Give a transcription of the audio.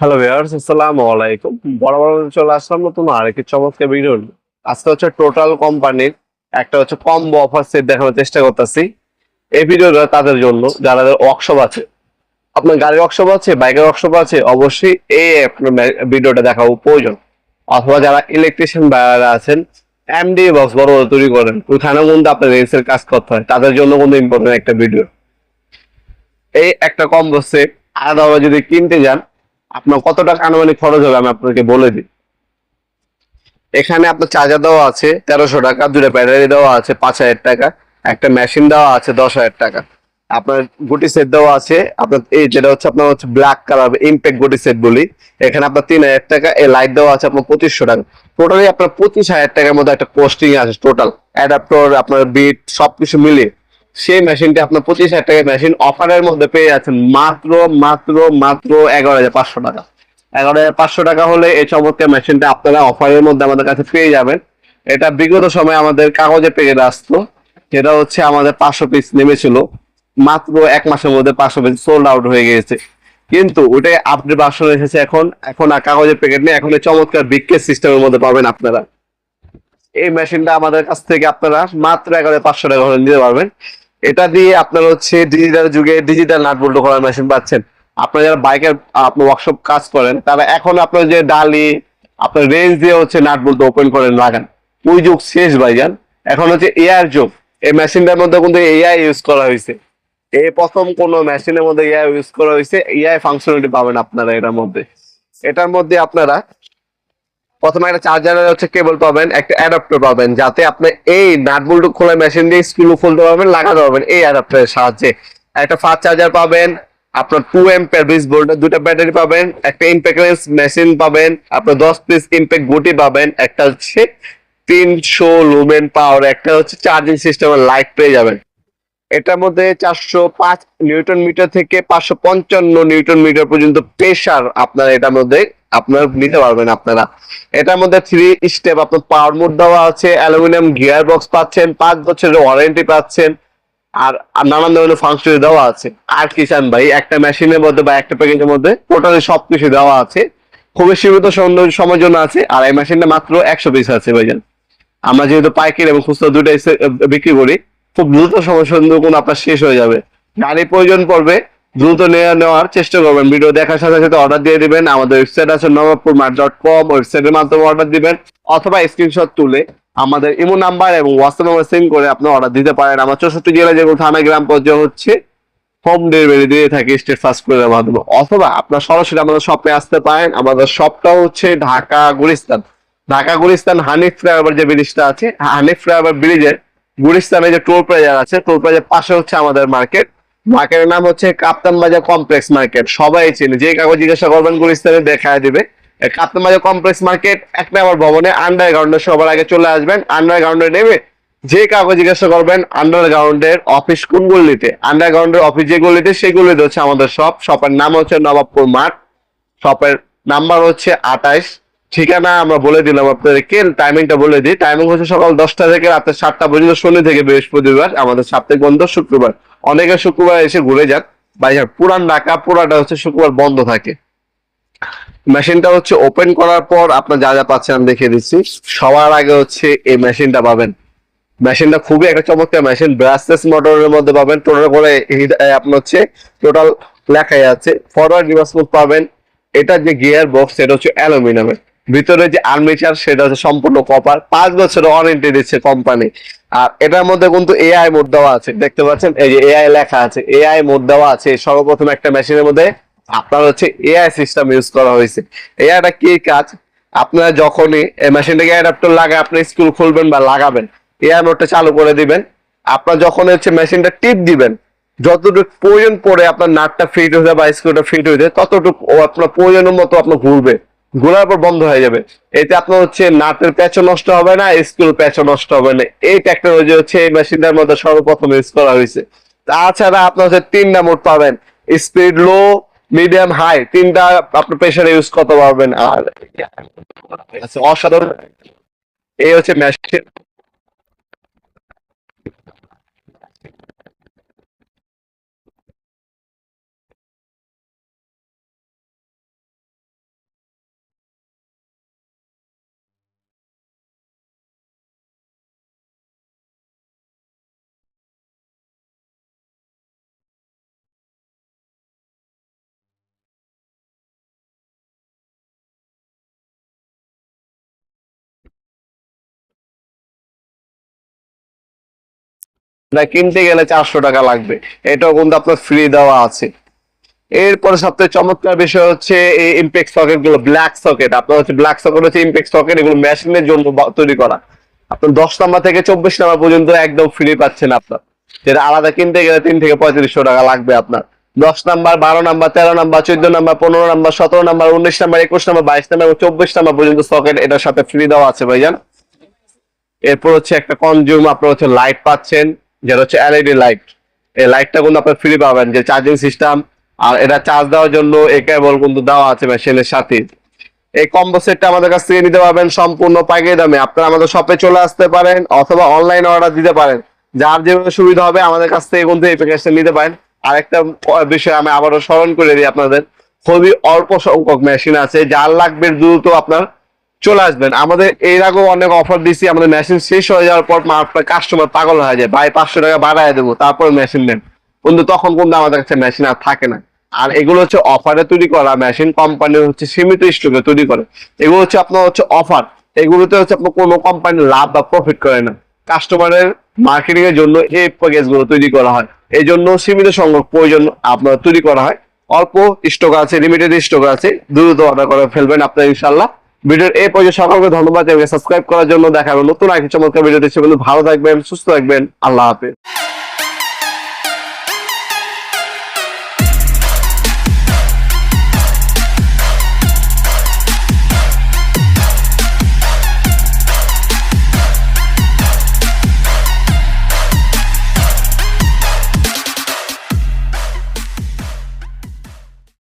Hello viewers, আসসালামু আলাইকুম। বরাবর মতো চলে আসলাম নতুন আরেকটি চমৎকার ভিডিও নিয়ে। আজকে হচ্ছে টোটাল কোম্পানির একটা হচ্ছে কম্বো অফার সেট দেখানোর চেষ্টা করতেছি। এই ভিডিওটা তাদের জন্য যাদের ওয়ার্কশপ আছে, আপনার গাড়ির ওয়ার্কশপ আছে, বাইকের ওয়ার্কশপ আছে, অবশ্যই এই আপনার ভিডিওটা দেখা প্রয়োজন। অথবা যারা ইলেকট্রিশিয়ান ভাইয়ারা আছেন, এমডি বক্স বড় বড় তৈরি করেন, ওইখানেও কিন্তু আপনার রেসের কাজ করতে হয়, তাদের জন্য কিন্তু ইম্পর্টেন্ট একটা ভিডিও। এই একটা কম্বো সেট আলাদাভাবে যদি কিনতে যান, আপনার কত টাকা আনুমানিক খরচ হবে আমি আপনাকে বলে দিই। এখানে আপনার চার্জার দেওয়া আছে 1300 টাকা, দুটো ব্যাটারি দেওয়া আছে 5000 টাকা, একটা মেশিন দেওয়া আছে 10,000 টাকা। আপনার গুটি সেট দেওয়া আছে আপনার, এই যেটা হচ্ছে আপনার হচ্ছে ব্ল্যাক কালার ইম্প্যাক্ট গুটি সেট বলি। এখানে আপনার 3000 টাকা, এই লাইট দেওয়া আছে আপনার 2500 টাকা। টোটালি আপনার 25,000 টাকার মধ্যে একটা কস্টিং আছে টোটাল, অ্যাডাপ্টর আপনার বিট সবকিছু মিলিয়ে। সেই মেশিনটা আপনার 25,000 টাকার মেশিন অফারের মধ্যে পেয়ে যাচ্ছেন মাত্র মাত্র মাত্র 11,500 টাকা। 11,500 টাকা হলে এই চমৎকার মেশিনটা আপনারা অফারের মধ্যে আমাদের কাছে পেয়ে যাবেন। এটা বিগত সময় আমাদের কাগজে প্যাকেট আসতো, যেটা হচ্ছে আমাদের 500 পিস নেমেছিল, মাত্র 1 মাসের মধ্যে 500 পিস সোল্ড আউট হয়ে গিয়েছে। কিন্তু ওটাই আপডেট ভার্সন এসেছে এখন। এখন আর কাগজের প্যাকেট নেই, এখন এই চমৎকার বিকেস সিস্টেমের মধ্যে পাবেন আপনারা। এই মেশিনটা আমাদের কাছ থেকে আপনারা মাত্র 11,500 টাকা হলে নিতে পারবেন। এটা দিয়ে আপনারা হচ্ছে ডিজিটাল যুগে ডিজিটাল নাট বল্টু করার মেশিন পাচ্ছেন। আপনারা যারা বাইকের আপনার ওয়ার্কশপ কাজ করেন, তারা এখন আপনার যে ডালি আপনার রেঞ্জ দিয়ে হচ্ছে নাট বল্টু ওপেন করেন লাগান, ওই যুগ শেষ ভাইজান। এখন হচ্ছে এআই যুগ। এই মেশিনটার মধ্যে কিন্তু এআই ইউজ করা হয়েছে। এই প্রথম কোন মেশিনের মধ্যে এআই ইউজ করা হয়েছে, এআই ফাংশনালিটি পাবেন আপনারা এটার মধ্যে। এটার মধ্যে আপনারা প্রথমে একটা চার্জারের হচ্ছে কেবল পাবেন, একটা অ্যাডাপ্টার পাবেন, যাতে আপনি এই নাট বল্টু খোলা মেশিন দিয়ে স্ক্রু খুলতে পারবেন, লাগাতে পারবেন এই অ্যাডাপ্টারের সাহায্যে। একটা ফাস্ট চার্জার পাবেন, আপনার 2 অ্যাম্পিয়ার 20 ভোল্টের দুটা ব্যাটারি পাবেন, একটা ইম্প্যাক্টেন্স মেশিন পাবেন, আপনার 10 পিস ইম্প্যাক্ট গুটি পাবেন, একটা হচ্ছে 300 লুমেন পাওয়ার একটা হচ্ছে চার্জিং সিস্টেমের লাইট পেয়ে যাবেন। এটার মধ্যে 405 নিউটন মিটার থেকে 555 নিউটন মিটার পর্যন্ত প্রেসার আপনার এটার মধ্যে আপনার নিতে পারবেন আপনারা। এটার মধ্যে 3 স্টেপ আপনার পাওয়ার মোড দেওয়া আছে, অ্যালুমিনিয়াম গিয়ার বক্স পাচ্ছেন, 5 বছরের ওয়ারেন্টি পাচ্ছেন, আর আর নানান ধরনের ফাংশন দেওয়া আছে। আর কি চান ভাই, একটা মেশিনের মধ্যে বা একটা প্যাকেজের মধ্যে টোটালি সবকিছু দেওয়া আছে। খুবই সীমিত সময়ের জন্য আছে, আর এই মেশিনটা মাত্র 100 পিস আছে ভাইজান। আমরা যেহেতু পাইকারি এবং খুচরা দুটাই বিক্রি করি, খুব দ্রুত সময়ের সঙ্গে কোন আপনার শেষ হয়ে যাবে। গাড়ি প্রয়োজন পড়বে, দ্রুত নেওয়ার চেষ্টা করবেন। ভিডিও দেখার সাথে সাথে অর্ডার দিয়ে দিবেন। আমাদের ওয়েবসাইট আছে নবাবপুরমার্ট.com, ওয়েবসাইটের মাধ্যমে অর্ডার দিবেন, অথবা স্ক্রিনশট তুলে আমাদের ইমো নাম্বার এবং হোয়াটসঅ্যাপ নাম্বার সেন্ড করে আপনি অর্ডার দিতে পারেন। আমার 64 জেলায় যেগুলো থানা গ্রাম পর্যায়ে হচ্ছে হোম ডেলিভারি দিয়ে থাকি স্টেট ফাস্ট ফুডের মাধ্যমে, অথবা আপনার সরাসরি আমাদের শপে আসতে পারেন। আমাদের শপটা হচ্ছে ঢাকা গুলিস্তান। ঢাকা গুলিস্তান হানিফ ফ্লাইওভার যে ব্রিজটা আছে, হানিফ ফ্লাইওভার ব্রিজের গুলিস্তানে যে টোল প্লাজা আছে, টোল প্লাজার পাশে হচ্ছে আমাদের মার্কেট। মার্কেটের নাম হচ্ছে কাপ্তান বাজার কমপ্লেক্স মার্কেট। সবাই চেনে, যে কাগজ জিজ্ঞাসা করবেন গুলিস্তানে দেখায় দিবে। কাপ্তান বাজার কমপ্লেক্স মার্কেট 1 নম্বর ভবনে আন্ডারগ্রাউন্ডে সবার আগে চলে আসবেন। আন্ডারগ্রাউন্ডে নেমে যে কাগজ জিজ্ঞাসা করবেন আন্ডারগ্রাউন্ডের অফিস কোন গলিতে, আন্ডারগ্রাউন্ডের অফিস যে গলিতে, সেই গলিতে হচ্ছে আমাদের শপ। শপের নাম হচ্ছে নবাবপুর মাঠ। শপের নাম্বার হচ্ছে 28। ঠিকানা আমরা বলে দিলাম আপনাদেরকে, টাইমিংটা বলে দিই। টাইমিং হচ্ছে সকাল 10টা থেকে রাতে 7টা পর্যন্ত, শনি থেকে বৃহস্পতিবার আমাদের সাপ্তাহিক বন্ধ, শুক্রবার অনেকে শুক্রবার এসে ঘুরে যান। বাইরে পুরান ঢাকা পুরাটা হচ্ছে শুক্রবার বন্ধ থাকে। মেশিনটা হচ্ছে ওপেন করার পর আপনার যা যা পাচ্ছেন আমি দেখিয়ে দিচ্ছি। সবার আগে হচ্ছে এই মেশিনটা পাবেন। মেশিনটা খুবই একটা চমৎকার মেশিন, ব্রাসলেস মোটরের মধ্যে পাবেন। টোটাল করে আপনার হচ্ছে টোটাল লেখাই আছে, ফরওয়ার্ড রিভার্স মুভ পাবেন। এটা যে গিয়ার বক্স সেটা হচ্ছে অ্যালুমিনিয়ামের, ভিতরে যে আর্মেচার সেটা হচ্ছে সম্পূর্ণ কপার, 5 বছরের ওয়ারেন্টি দিচ্ছে কোম্পানি। আর এটার মধ্যে কিন্তু এআই মোড দেওয়া আছে, দেখতে পাচ্ছেন এই যে এআই লেখা আছে, এআই মোড দেওয়া আছে সর্বপ্রথম একটা মেশিনের মধ্যে। আপনার হচ্ছে এআই সিস্টেম ইউজ করা হয়েছে। এআইটা কি কাজ, আপনারা যখনই এই মেশিনটাকে অ্যাডাপ্টার লাগায় আপনি স্ক্রু খুলবেন বা লাগাবেন, এআই মোডটা চালু করে দিবেন। আপনার যখন হচ্ছে মেশিনটা টিপ দিবেন, যতটুকু প্রয়োজন পড়ে আপনার নাটটা ফিট হয়ে যাবে বা স্ক্রুটা ফিট হয়ে যায়, ততটুকু ও আপনার প্রয়োজনের মতো আপনার ঘুরবে, ঘোরার পর বন্ধ হয়ে যাবে। এতে আপনার হচ্ছে নাটের প্যাচও নষ্ট হবে না, স্ক্রুর প্যাচও নষ্ট হবে না। এই টেকনোলজি হচ্ছে এই মেশিনটার মধ্যে সর্বপ্রথম ইউজ করা হয়েছে। তাছাড়া আপনার হচ্ছে 3টা মোড পাবেন, স্পিড, লো, মিডিয়াম, হাই, 3টা আপনার প্রেসারে ইউজ করতে পারবেন। আর আচ্ছা, অসাধারণ এই হচ্ছে মেশিন। না কিনতে গেলে 400 টাকা লাগবে, এটাও কিন্তু আপনার ফ্রি দেওয়া আছে। এরপরে সবথেকে চমৎকার বিষয় হচ্ছে এই ইমপ্যাক্ট সকেট গুলো, ব্ল্যাক সকেট। আপনার হচ্ছে ব্ল্যাক সকেট হচ্ছে ইমপ্যাক্ট সকেট, এগুলো মেশিনের জন্য তৈরি করা। আপনার 10 নাম্বার থেকে 24 নাম্বার পর্যন্ত একদম ফ্রি পাচ্ছেন আপনার, যেটা আলাদা কিনতে গেলে 3 থেকে 3500 টাকা লাগবে আপনার। 10 number, 12 number, 13 number, 14 number, 15 number, 17 number, 19 number, 21 number, 22 number এবং 24 নাম্বার পর্যন্ত সকেট এটার সাথে ফ্রি দেওয়া আছে ভাইজান। এরপর হচ্ছে একটা কনজিউম আপনার হচ্ছে লাইট পাচ্ছেন, যেটা হচ্ছে এলইডি লাইট। এই লাইটটা কিন্তু আপনার ফ্রি পাবেন, যে চার্জিং সিস্টেম আর এটা চার্জ দেওয়ার জন্য এই কেবল কিন্তু দেওয়া আছে মেশিনের সাথে। এই কম্বো সেটটা আমাদের কাছ থেকে নিতে পারবেন সম্পূর্ণ পাইকারি দামে। আপনারা আমাদের শপে চলে আসতে পারেন অথবা অনলাইন অর্ডার দিতে পারেন, যার যেভাবে সুবিধা হবে আমাদের কাছ থেকে কিন্তু এই প্যাকেজটা নিতে পারেন। আরেকটা বিষয় আমি আবারও স্মরণ করে দিই আপনাদের, খুবই অল্প সংখ্যক মেশিন আছে, যার লাগবে দ্রুত আপনার চলে আসবেন। আমাদের এর আগেও অনেক অফার দিচ্ছি, আমাদের মেশিন শেষ হয়ে যাওয়ার পর আপনার কাস্টমার পাগল হয়ে যায়, ভাই 500 টাকা বাড়ায় দেবো তারপরে মেশিন নেন, কিন্তু তখন কিন্তু আমাদের কাছে মেশিন আর থাকে না। আর এগুলো হচ্ছে অফারে তৈরি করা মেশিন, কোম্পানি হচ্ছে সীমিত স্টকে তৈরি করে। এগুলো হচ্ছে আপনার হচ্ছে অফার, এগুলোতে হচ্ছে আপনার কোনো কোম্পানি লাভ বা প্রফিট করে না, কাস্টমারের মার্কেটিং এর জন্য এই প্যাকেজ গুলো তৈরি করা হয়। এই জন্য সীমিত সংখ্যক প্রয়োজন আপনার তৈরি করা হয়, অল্প স্টক আছে, লিমিটেড স্টক আছে, দ্রুত অর্ডার করে ফেলবেন আপনার ইনশাল্লাহ। ভিডিওর এই পর্যন্ত সকলকে ধন্যবাদ, সাবস্ক্রাইব করার জন্য। দেখা হবে নতুন আরেকটি চমৎকার ভিডিও দেখছি। ভালো থাকবেন, সুস্থ থাকবেন, আল্লাহ হাফেজ।